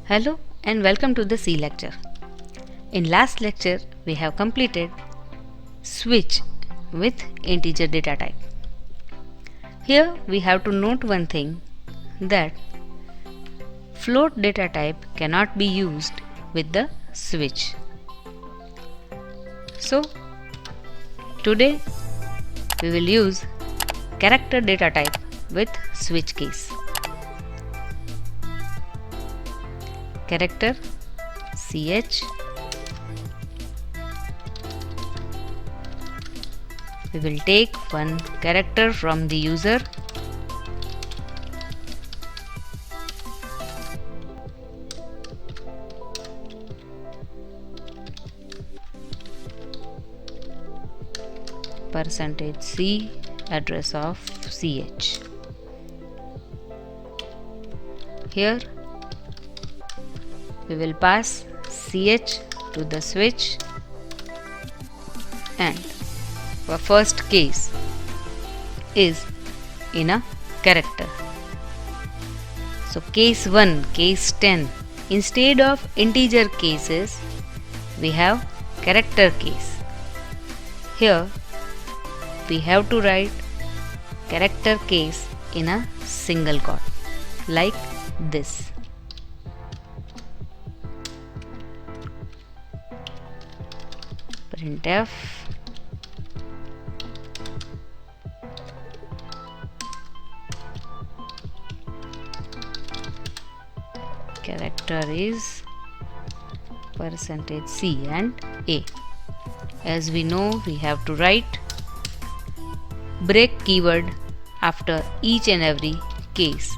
Hello and welcome to the C lecture. In last lecture we have completed switch with integer data type. Here we have to note one thing, that float data type cannot be used with the switch. So today we will use character data type with switch case. Character ch, we will take one character from the user, %c address of ch. Here we will pass ch to the switch, and our first case is in a character. So case 1, case 10, instead of integer cases we have character case. Here we have to write character case in a single quote like this. Printf character is %c and a. As we know, we have to write break keyword after each and every case.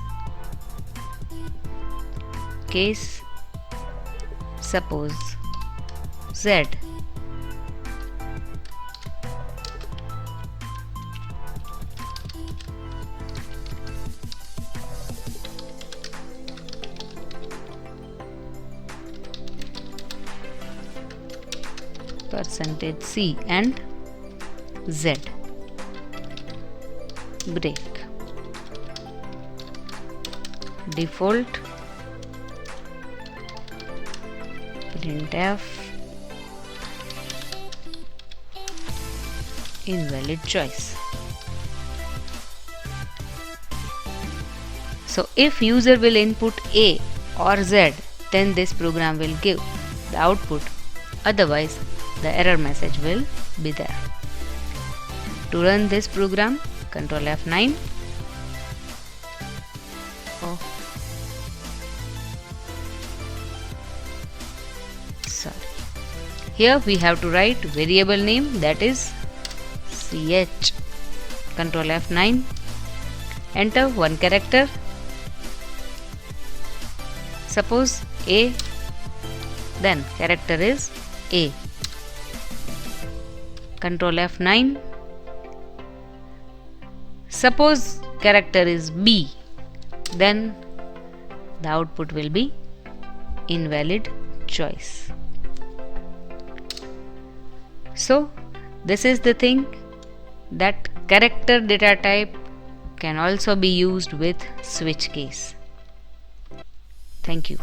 Case suppose z, %c and z. Break default printf invalid choice. So if user will input A or Z, then this program will give the output, otherwise the error message will be there. To run this program, Ctrl F9. Here we have to write variable name, that is ch. Ctrl F9. Enter one character. Suppose A, then character is A. Ctrl F9. Suppose character is B, then the output will be invalid choice. So this is the thing, that character data type can also be used with switch case. Thank you.